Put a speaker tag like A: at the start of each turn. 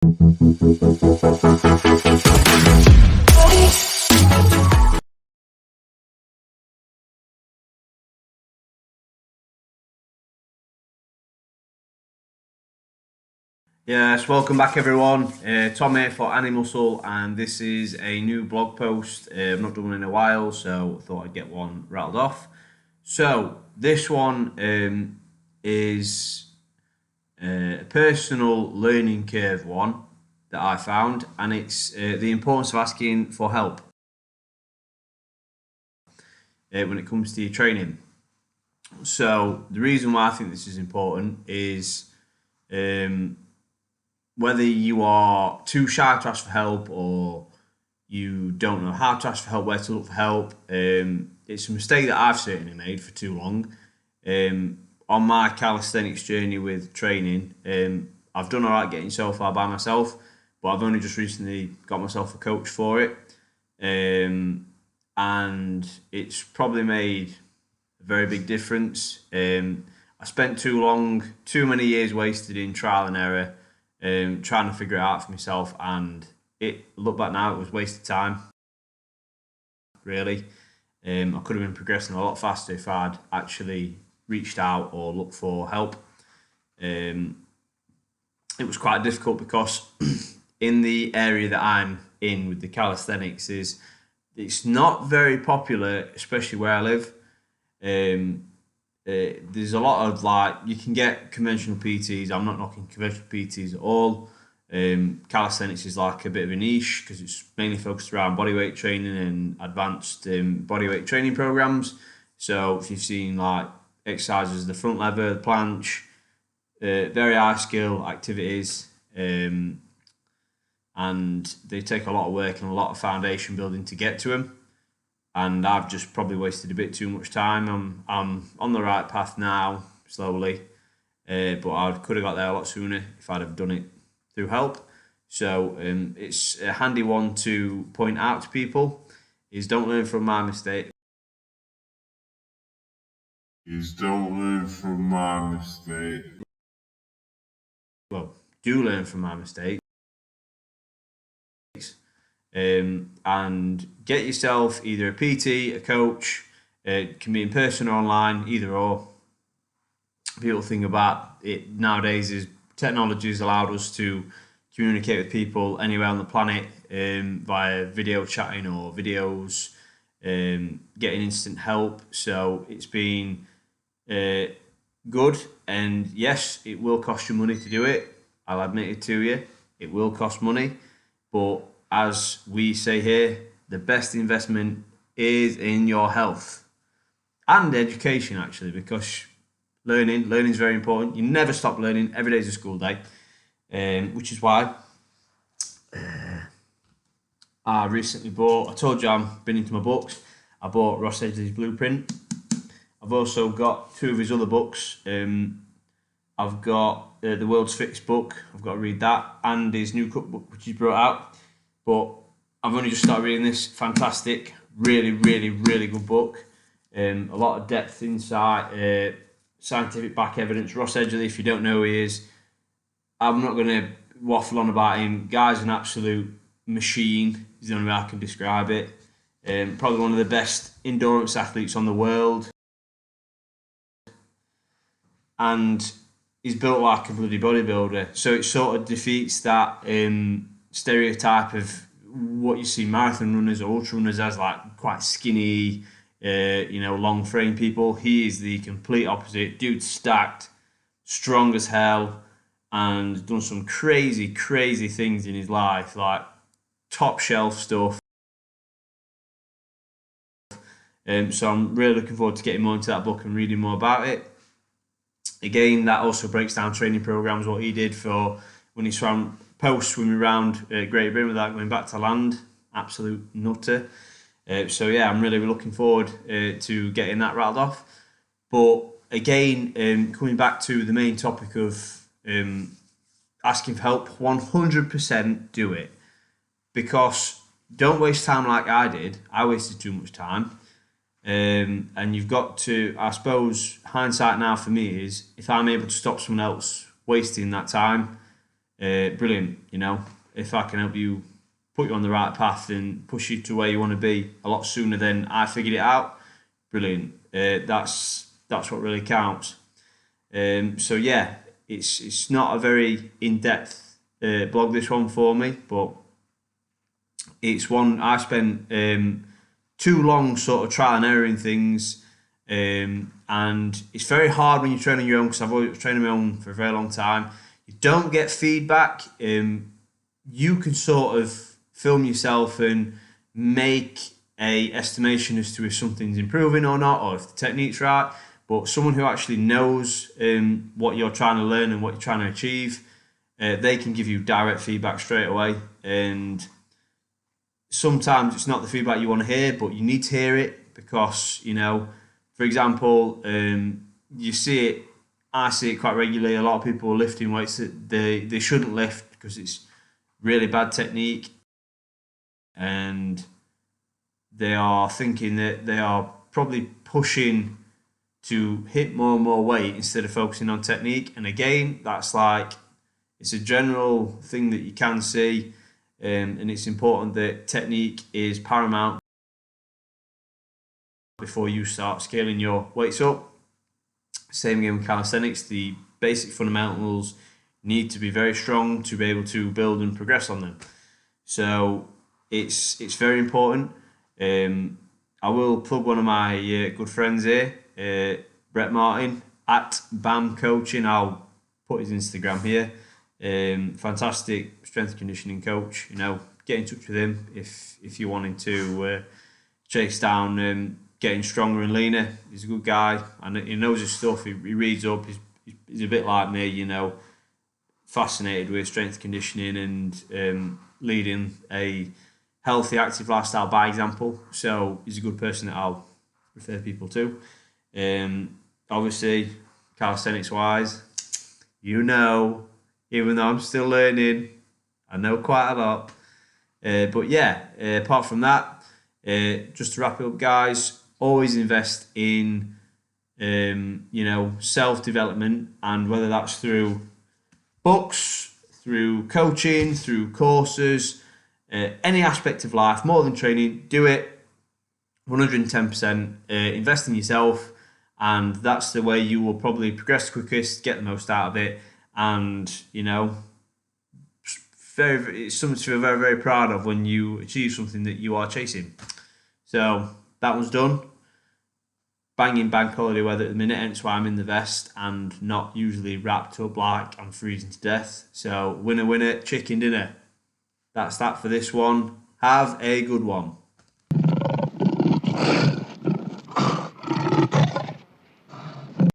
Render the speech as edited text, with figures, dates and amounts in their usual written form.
A: Yes, welcome back everyone. Tom here for Animuscle, and this is a new blog post. I've not done one in a while, so I thought I'd get one rattled off. So this one is a personal learning curve one that I found, and it's the importance of asking for help when it comes to your training. So the reason why I think this is important is whether you are too shy to ask for help or you don't know how to ask for help, where to look for help. It's a mistake that I've certainly made for too long. On my calisthenics journey with training, I've done all right getting so far by myself, but I've only just recently got myself a coach for it. And it's probably made a very big difference. I spent too many years wasted in trial and error, trying to figure it out for myself, and look back now, it was wasted time, really. I could have been progressing a lot faster if I'd actually reached out or looked for help. It was quite difficult because in the area that I'm in with the calisthenics, it's not very popular, especially where I live. There's a lot of you can get conventional PTs. I'm not knocking conventional PTs at all. Calisthenics is like a bit of a niche because it's mainly focused around bodyweight training and advanced bodyweight training programs. So if you've seen exercises, the front lever, the planche, very high skill activities, and they take a lot of work and a lot of foundation building to get to them. And I've just probably wasted a bit too much time. I'm on the right path now, slowly, but I could have got there a lot sooner if I'd have done it through help. So it's a handy one to point out to people: is don't learn from my mistake. Well, do learn from my mistakes. And get yourself either a PT, a coach. It can be in person or online, either or. People think about it nowadays is technology has allowed us to communicate with people anywhere on the planet via video chatting or videos, getting instant help. So it's been good, and yes, it will cost you money to do it. I'll admit it to you, it will cost money, but as we say here, the best investment is in your health and education, actually, because learning is very important. You never stop learning. Every day is a school day, which is why I recently bought. I told you I've been into my books. I bought Ross Edgley's Blueprint. I've also got two of his other books. I've got The World's Fixed book. I've got to read that, and his new cookbook, which he's brought out. But I've only just started reading this. Fantastic, really, really, really good book. A lot of depth, insight, scientific back evidence. Ross Edgley, if you don't know who he is, I'm not going to waffle on about him. Guy's an absolute machine. Is the only way I can describe it. Probably one of the best endurance athletes on the world, and he's built like a bloody bodybuilder. So it sort of defeats that stereotype of what you see marathon runners or ultra runners as, like quite skinny, long frame people. He is the complete opposite. Dude's stacked, strong as hell, and done some crazy, crazy things in his life, like top shelf stuff. So I'm really looking forward to getting more into that book and reading more about it. Again, that also breaks down training programs, what he did for when he swam post-swimming around Great Britain without going back to land. Absolute nutter. So yeah, I'm really looking forward to getting that rattled off. But again, coming back to the main topic of asking for help, 100% do it. Because don't waste time like I did. I wasted too much time. And you've got to, I suppose, hindsight now for me is, if I'm able to stop someone else wasting that time, brilliant. If I can help you put you on the right path and push you to where you want to be a lot sooner than I figured it out, brilliant. That's what really counts. So yeah, it's not a very in-depth blog, this one, for me, but it's one I spent too long sort of trial and erroring things, and it's very hard when you're training your own, because I've always trained my own for a very long time. You don't get feedback. You can sort of film yourself and make a estimation as to if something's improving or not, or if the technique's right. But someone who actually knows what you're trying to learn and what you're trying to achieve, they can give you direct feedback straight away. And sometimes it's not the feedback you want to hear, but you need to hear it because, for example, you see it, I see it quite regularly. A lot of people are lifting weights that they shouldn't lift because it's really bad technique, and they are thinking that they are probably pushing to hit more and more weight instead of focusing on technique. And again, that's it's a general thing that you can see, and it's important that technique is paramount before you start scaling your weights up. Same again with calisthenics. The basic fundamentals need to be very strong to be able to build and progress on them. So it's very important. I will plug one of my good friends here, Brett Martin at BAM Coaching. I'll put his Instagram here. Fantastic strength and conditioning coach. Get in touch with him if you're wanting to chase down getting stronger and leaner. He's a good guy and he knows his stuff. He reads up. He's a bit like me, fascinated with strength conditioning and leading a healthy, active lifestyle by example. So he's a good person that I'll refer people to. Obviously, calisthenics wise, even though I'm still learning, I know quite a lot. But yeah, apart from that, just to wrap it up, guys, always invest in self-development, and whether that's through books, through coaching, through courses, any aspect of life, more than training, do it 110%. Invest in yourself, and that's the way you will probably progress quickest, get the most out of it, and it's something to feel very, very proud of when you achieve something that you are chasing. So that one's done. Banging bank holiday weather at the minute, hence why I'm in the vest and not usually wrapped up like I'm freezing to death. So winner, winner, chicken dinner. That's that for this one. Have a good one.